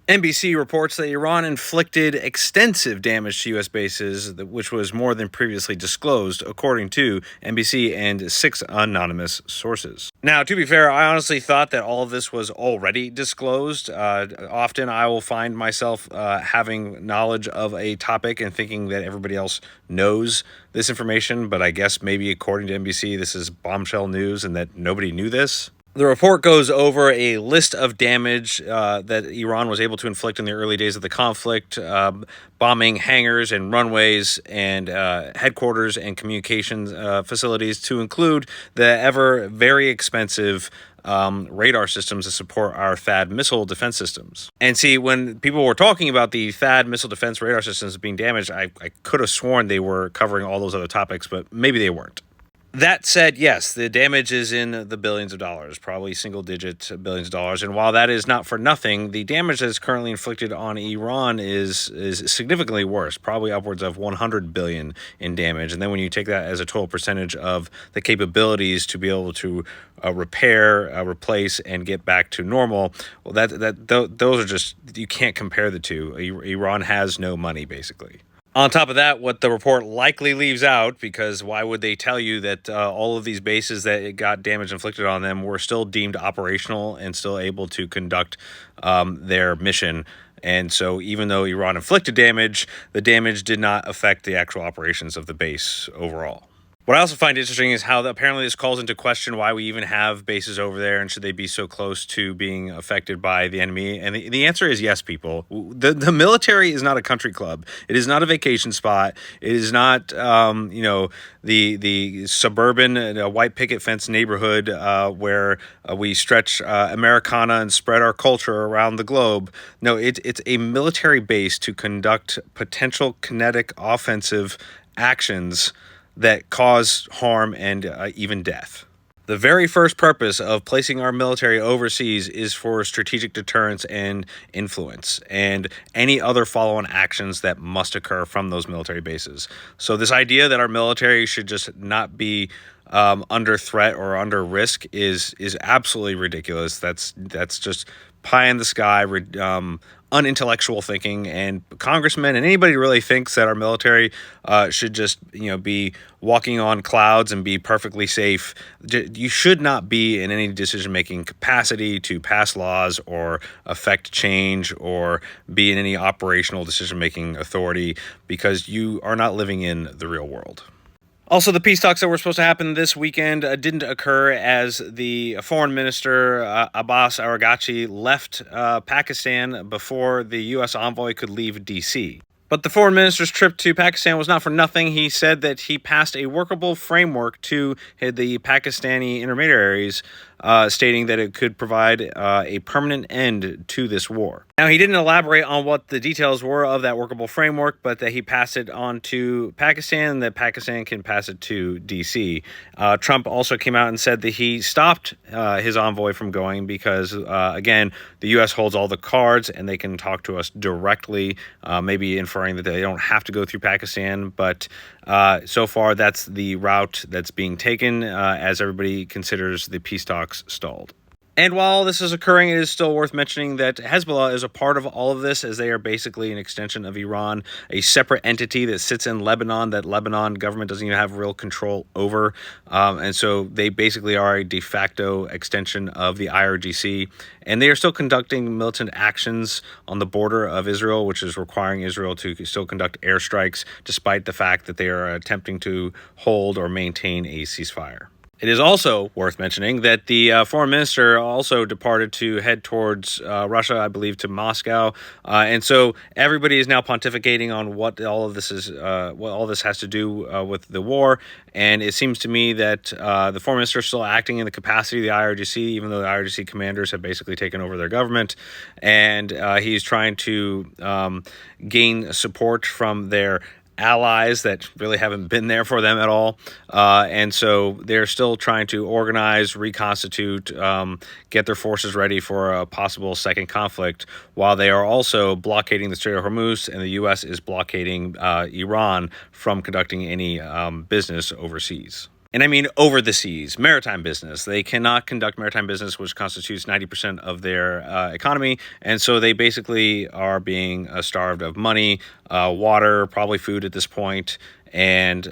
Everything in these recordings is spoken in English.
NBC reports that Iran inflicted extensive damage to U.S. bases, which was more than previously disclosed, according to NBC and 6 anonymous sources. Now, to be fair, I honestly thought that all of this was already disclosed. Often I will find myself having knowledge of a topic and thinking that everybody else knows this information, but I guess maybe according to NBC, this is bombshell news and that nobody knew this. The report goes over a list of damage that Iran was able to inflict in the early days of the conflict, bombing hangars and runways and headquarters and communications facilities, to include the ever very expensive radar systems that support our THAAD missile defense systems. And see, when people were talking about the THAAD missile defense radar systems being damaged, I could have sworn they were covering all those other topics, but maybe they weren't. That said, yes, the damage is in the billions of dollars, probably single-digit billions of dollars. And while that is not for nothing, the damage that is currently inflicted on Iran is significantly worse, probably upwards of 100 billion in damage. And then when you take that as a total percentage of the capabilities to be able to repair, replace, and get back to normal, well, those are just, you can't compare the two. Iran has no money, basically. On top of that, what the report likely leaves out, because why would they tell you that all of these bases that got damage inflicted on them were still deemed operational and still able to conduct their mission? And so even though Iran inflicted damage, the damage did not affect the actual operations of the base overall. What I also find interesting is how apparently this calls into question why we even have bases over there, and should they be so close to being affected by the enemy? And the answer is yes, people. The military is not a country club. It is not a vacation spot. It is not, the suburban white picket fence neighborhood where we stretch Americana and spread our culture around the globe. No, it's a military base to conduct potential kinetic offensive actions that cause harm and even death. The very first purpose of placing our military overseas is for strategic deterrence and influence, and any other follow-on actions that must occur from those military bases. So this idea that our military should just not be under threat or under risk is absolutely ridiculous. That's just pie in the sky, unintellectual thinking, and congressmen and anybody who really thinks that our military should just be walking on clouds and be perfectly safe. You should not be in any decision-making capacity to pass laws or affect change or be in any operational decision-making authority, because you are not living in the real world. Also, the peace talks that were supposed to happen this weekend didn't occur, as the foreign minister, Abbas Araghchi, left Pakistan before the U.S. envoy could leave D.C. But the foreign minister's trip to Pakistan was not for nothing. He said that he passed a workable framework to the Pakistani intermediaries, stating that it could provide a permanent end to this war. Now, he didn't elaborate on what the details were of that workable framework, but that he passed it on to Pakistan, and that Pakistan can pass it to D.C. Trump also came out and said that he stopped his envoy from going because, again, the U.S. holds all the cards and they can talk to us directly, maybe inferring that they don't have to go through Pakistan. But so far, that's the route that's being taken as everybody considers the peace talks stalled. And while this is occurring, it is still worth mentioning that Hezbollah is a part of all of this, as they are basically an extension of Iran, a separate entity that sits in Lebanon that Lebanon government doesn't even have real control over. And so they basically are a de facto extension of the IRGC. And they are still conducting militant actions on the border of Israel, which is requiring Israel to still conduct airstrikes, despite the fact that they are attempting to hold or maintain a ceasefire. It is also worth mentioning that the foreign minister also departed to head towards Russia, I believe, to Moscow, and so everybody is now pontificating on what all of this is, what all this has to do with the war. And it seems to me that the foreign minister is still acting in the capacity of the IRGC, even though the IRGC commanders have basically taken over their government, and he's trying to gain support from their allies that really haven't been there for them at all. And so they're still trying to organize, reconstitute, get their forces ready for a possible second conflict, while they are also blockading the Strait of Hormuz, and the U.S. is blockading Iran from conducting any business overseas. And I mean over the seas, maritime business. They cannot conduct maritime business, which constitutes 90% of their economy. And so they basically are being starved of money, water, probably food at this point. And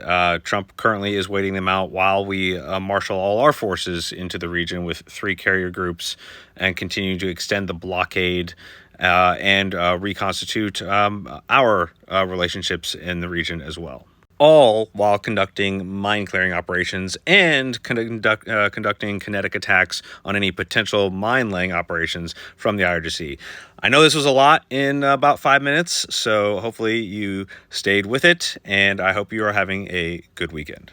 Trump currently is waiting them out while we marshal all our forces into the region with 3 carrier groups and continue to extend the blockade and reconstitute our relationships in the region as well, all while conducting mine clearing operations and conducting kinetic attacks on any potential mine laying operations from the IRGC. I know this was a lot in about 5 minutes, so hopefully you stayed with it, and I hope you are having a good weekend.